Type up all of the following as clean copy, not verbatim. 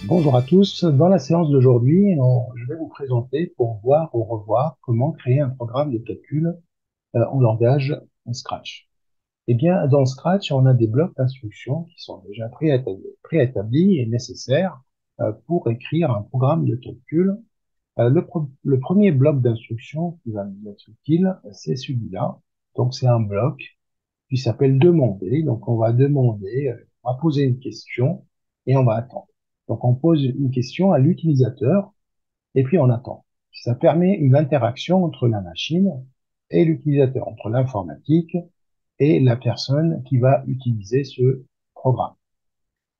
Bonjour à tous. Dans la séance d'aujourd'hui, je vais vous présenter pour voir ou revoir comment créer un programme de calcul en langage Scratch. Eh bien, dans Scratch, on a des blocs d'instructions qui sont déjà préétablis et nécessaires pour écrire un programme de calcul. Le premier bloc d'instructions qui va nous être utile, c'est celui-là. Donc, c'est un bloc qui s'appelle demander. Donc, on va demander, on va poser une question et on va attendre. Donc, on pose une question à l'utilisateur et puis on attend. Ça permet une interaction entre la machine et l'utilisateur, entre l'informatique et la personne qui va utiliser ce programme.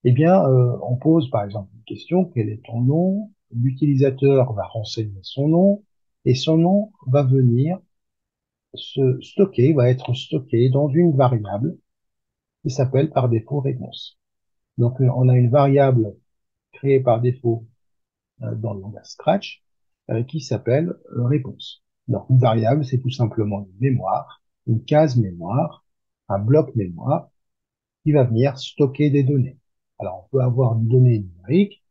Eh bien, on pose par exemple une question, quel est ton nom? L'utilisateur va renseigner son nom et son nom va venir va être stocké dans une variable qui s'appelle par défaut réponse. Donc, on a une variable créée par défaut dans le langage Scratch qui s'appelle réponse. Donc, une variable, c'est tout simplement une mémoire, une case mémoire, un bloc mémoire qui va venir stocker des données. Alors, on peut avoir une donnée numérique,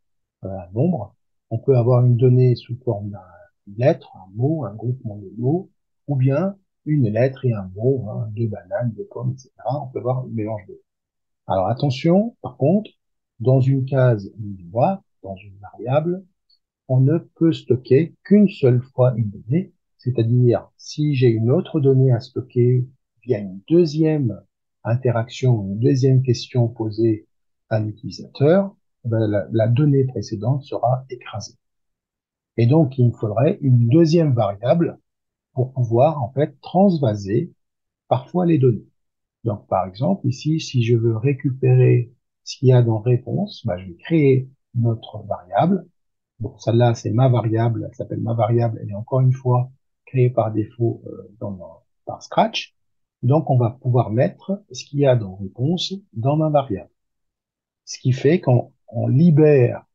un nombre, on peut avoir une donnée sous forme d'une lettre, un mot, un groupement de mots, ou bien une lettre et un mot, hein, deux bananes, deux pommes, etc. On peut avoir un mélange de. Alors attention, par contre, dans une case mémoire, dans une variable, on ne peut stocker qu'une seule fois une donnée, c'est-à-dire si j'ai une autre donnée à stocker via une deuxième interaction, une deuxième question posée à l'utilisateur, ben, la donnée précédente sera écrasée. Et donc, il me faudrait une deuxième variable pour pouvoir, en fait, transvaser parfois les données. Donc, par exemple, ici, si je veux récupérer ce qu'il y a dans réponse, bah, je vais créer notre variable. Bon, celle-là, c'est ma variable, elle s'appelle ma variable, elle est encore une fois créée par défaut par Scratch. Donc, on va pouvoir mettre ce qu'il y a dans réponse dans ma variable. Ce qui fait qu'on on libère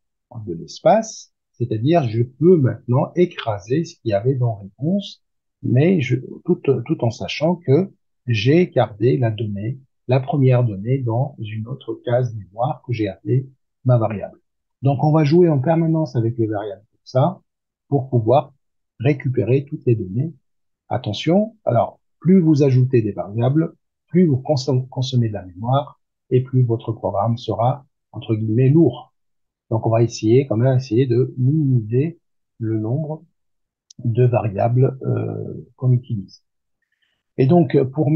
de l'espace, c'est-à-dire je peux maintenant écraser ce qu'il y avait dans réponse, mais tout en sachant que j'ai gardé la donnée, la première donnée dans une autre case mémoire que j'ai appelée ma variable. Donc on va jouer en permanence avec les variables comme ça pour pouvoir récupérer toutes les données. Attention, alors plus vous ajoutez des variables, plus vous consommez de la mémoire et plus votre programme sera entre guillemets lourd. Donc on va essayer quand même essayer de minimiser le nombre de variables qu'on utilise. Et donc pour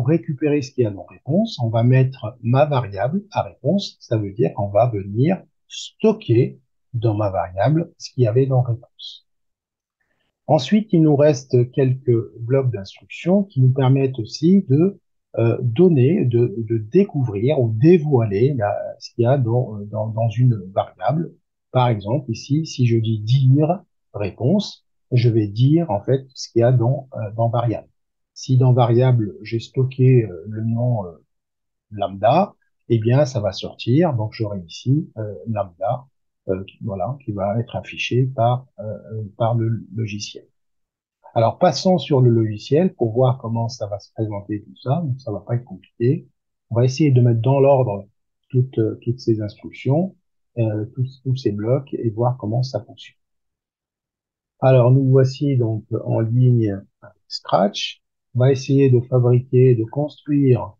récupérer ce qu'il y a dans réponse, on va mettre ma variable à réponse. Ça veut dire qu'on va venir stocker dans ma variable ce qu'il y avait dans réponse. Ensuite, il nous reste quelques blocs d'instructions qui nous permettent aussi de donner, de découvrir ou dévoiler ce qu'il y a dans une variable. Par exemple, ici, si je dis dire réponse, je vais dire en fait ce qu'il y a dans variable. Si dans variable, j'ai stocké le nom lambda, eh bien, ça va sortir. Donc, j'aurai ici lambda, voilà, qui va être affiché par le logiciel. Alors, passons sur le logiciel pour voir comment ça va se présenter tout ça. Donc, ça va pas être compliqué. On va essayer de mettre dans l'ordre toutes ces instructions, tous ces blocs et voir comment ça fonctionne. Alors, nous voici donc en ligne avec Scratch. On va essayer de fabriquer, de construire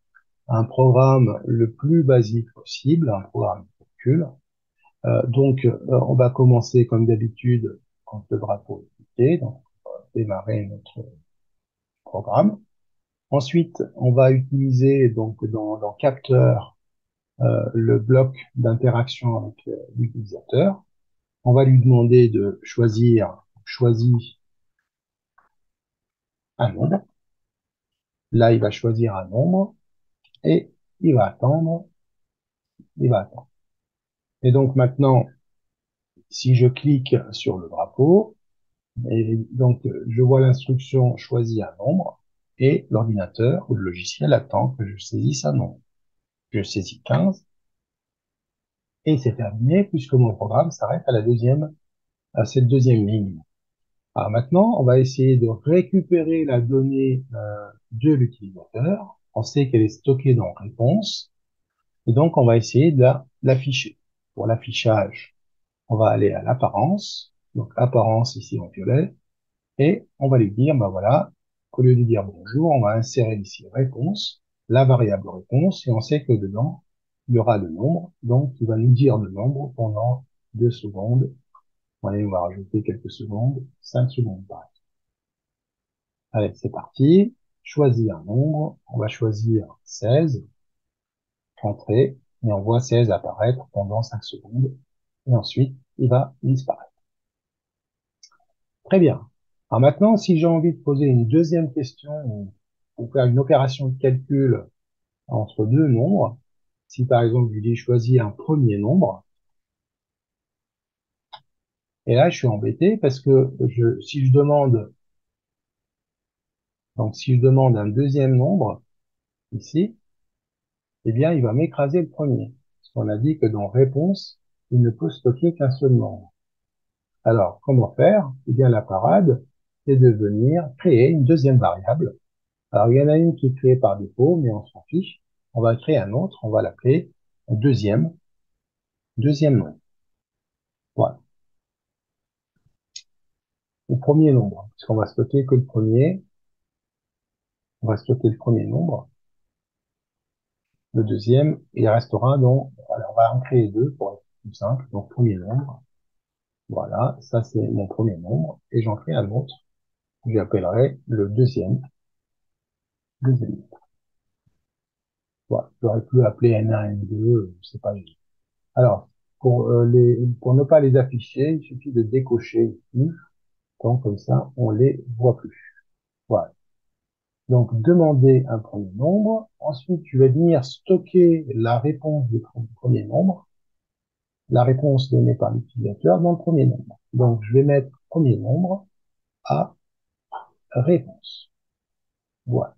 un programme le plus basique possible, un programme de calcul. On va commencer comme d'habitude quand le drapeau est cliqué. Donc, on va démarrer notre programme. Ensuite, on va utiliser donc dans Capteur le bloc d'interaction avec l'utilisateur. On va lui demander de choisir un nombre. Là, il va choisir un nombre et il va attendre, il va attendre. Et donc maintenant, si je clique sur le drapeau, et donc je vois l'instruction choisir un nombre et l'ordinateur ou le logiciel attend que je saisisse un nombre. Je saisis 15 et c'est terminé puisque mon programme s'arrête à cette deuxième ligne. Alors maintenant, on va essayer de récupérer la donnée de l'utilisateur. On sait qu'elle est stockée dans réponse et donc on va essayer de l'afficher. Pour l'affichage, On va aller à l'apparence, donc apparence ici en violet, et on va lui dire, bah voilà, au lieu de dire bonjour, on va insérer ici réponse, la variable réponse, et on sait que dedans, il y aura le nombre, donc il va nous dire le nombre pendant 2 secondes. Allez, on va rajouter quelques secondes, 5 secondes par exemple. Allez, c'est parti. Choisis un nombre. On va choisir 16. Entrée. Et on voit 16 apparaître pendant 5 secondes. Et ensuite, il va disparaître. Très bien. Alors maintenant, si j'ai envie de poser une deuxième question ou faire une opération de calcul entre deux nombres, si par exemple je dis choisis un premier nombre, et là je suis embêté parce que si je demande, donc si je demande un deuxième nombre ici, eh bien, il va m'écraser le premier. Parce qu'on a dit que dans réponse, il ne peut stocker qu'un seul nombre. Alors, comment faire? Eh bien, la parade, c'est de venir créer une deuxième variable. Alors, il y en a une qui est créée par défaut, mais on s'en fiche. On va créer un autre, on va l'appeler deuxième nombre. Voilà. Au premier nombre, puisqu'on va stocker que le premier, on va stocker le premier nombre. Le deuxième, il restera donc, alors on va en créer deux pour être plus simple. Donc, premier nombre. Voilà, ça c'est mon premier nombre, et j'en crée un autre, que j'appellerai le deuxième. Voilà, j'aurais pu appeler N1, N2, c'est pas grave. Alors, pour ne pas les afficher, il suffit de décocher ici, donc comme ça, on les voit plus. Voilà. Donc, demander un premier nombre. Ensuite, tu vas venir stocker la réponse du premier nombre, la réponse donnée par l'utilisateur dans le premier nombre. Donc, je vais mettre premier nombre à réponse. Voilà.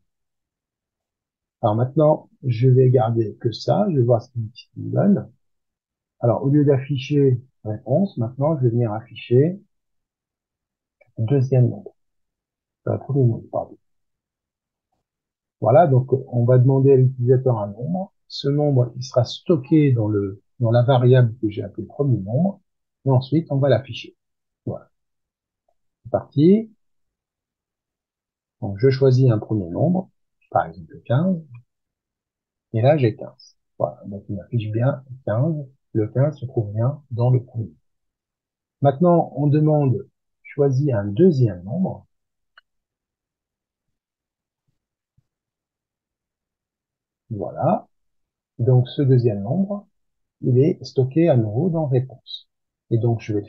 Alors maintenant, je vais garder que ça, je vais voir ce qu'il me donne. Alors, au lieu d'afficher réponse, maintenant, je vais venir afficher deuxième nombre. Premier nombre, pardon. Voilà, donc on va demander à l'utilisateur un nombre. Ce nombre, il sera stocké dans la variable que j'ai appelée premier nombre. Et ensuite, on va l'afficher. Voilà, c'est parti. Donc, je choisis un premier nombre, par exemple 15. Et là, j'ai 15. Voilà, donc il affiche bien 15. Le 15 se trouve bien dans le premier. Maintenant, on demande choisis un deuxième nombre. Voilà. Donc, ce deuxième nombre, il est stocké à nouveau dans réponse. Et donc, je vais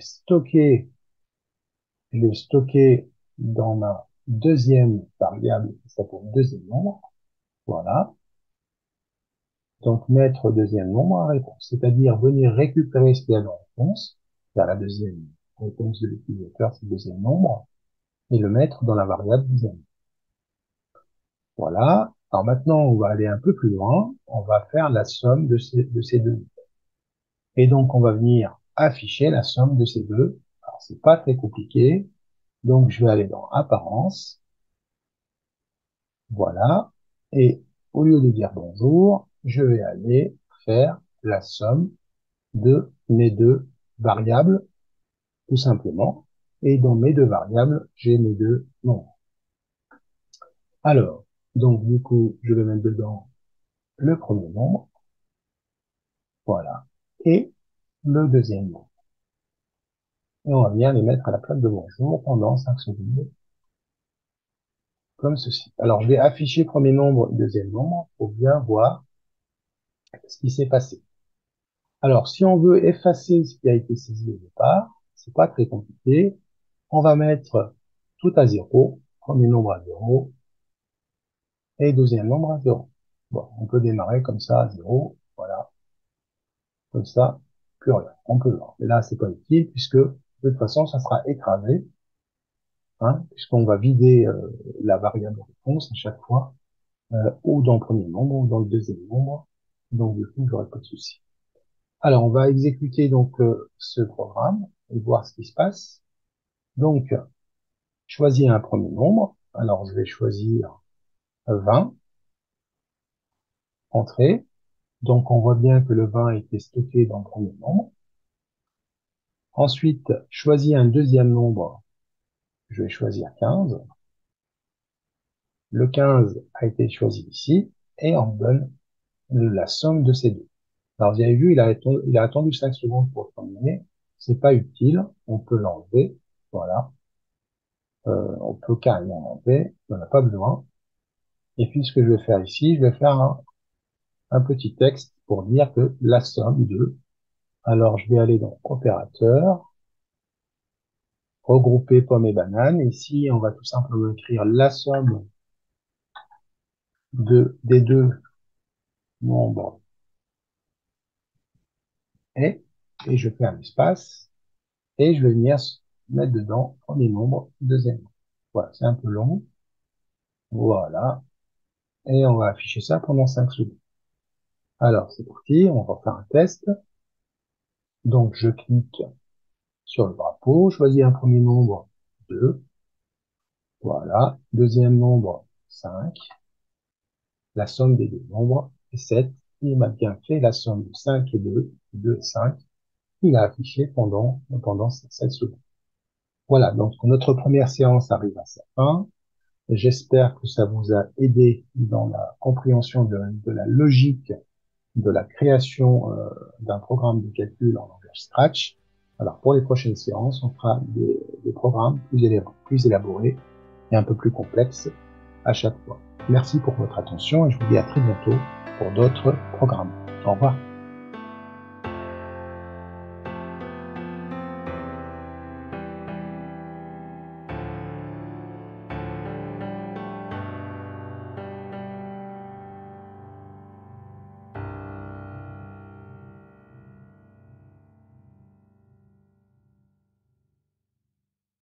le stocker dans ma deuxième variable qui s'appelle deuxième nombre. Voilà. Donc, mettre deuxième nombre à réponse. C'est-à-dire venir récupérer ce qu'il y a dans réponse, vers la deuxième réponse de l'utilisateur, c'est le deuxième nombre, et le mettre dans la variable deuxième. Voilà. Alors maintenant, on va aller un peu plus loin. On va faire la somme de ces deux. Et donc, on va venir afficher la somme de ces deux. Alors, c'est pas très compliqué. Donc, je vais aller dans Apparence. Voilà. Et au lieu de dire bonjour, je vais aller faire la somme de mes deux variables, tout simplement. Et dans mes deux variables, j'ai mes deux nombres. Alors, donc, du coup, je vais mettre dedans le premier nombre. Voilà. Et le deuxième nombre. Et on va bien les mettre à la place de bonjour pendant 5 secondes, comme ceci. Alors, je vais afficher premier nombre et deuxième nombre pour bien voir ce qui s'est passé. Alors, si on veut effacer ce qui a été saisi au départ, c'est pas très compliqué. On va mettre tout à zéro, premier nombre à zéro et deuxième nombre à zéro. Bon, on peut démarrer comme ça à zéro, voilà, comme ça, plus rien. On peut voir. Mais là, c'est pas utile puisque de toute façon, ça sera écrasé, hein, puisqu'on va vider la variable réponse à chaque fois, ou dans le premier nombre ou dans le deuxième nombre. Donc, du coup, j'aurai pas de souci. Alors, on va exécuter donc ce programme et voir ce qui se passe. Donc, choisis un premier nombre. Alors, je vais choisir 20, entrée. Donc, on voit bien que le 20 était stocké dans le premier nombre. Ensuite, choisis un deuxième nombre. Je vais choisir 15. Le 15 a été choisi ici et on me donne la somme de ces deux. Alors, vous avez vu, il a attendu 5 secondes pour terminer. C'est pas utile. On peut l'enlever. Voilà. On peut carrément l'enlever. On n'en a pas besoin. Et puis, ce que je vais faire ici, je vais faire un petit texte pour dire que la somme de... Alors, je vais aller dans opérateur, regrouper pommes et bananes. Ici, on va tout simplement écrire la somme des deux nombres et je fais un espace, et je vais venir mettre dedans premier nombre, deuxième nombre. Voilà, c'est un peu long. Voilà. Et on va afficher ça pendant 5 secondes. Alors, c'est parti, on va faire un test. Donc, je clique sur le drapeau, je choisis un premier nombre, 2. Voilà. Deuxième nombre, 5. La somme des deux nombres est 7. Il m'a bien fait la somme de 5 et 2, 2 et 5. Il a affiché pendant 7 secondes. Voilà, donc notre première séance arrive à sa fin. J'espère que ça vous a aidé dans la compréhension de la logique de la création d'un programme de calcul en langage Scratch. Alors pour les prochaines séances, on fera des programmes plus élaborés et un peu plus complexes à chaque fois. Merci pour votre attention et je vous dis à très bientôt pour d'autres programmes. Au revoir.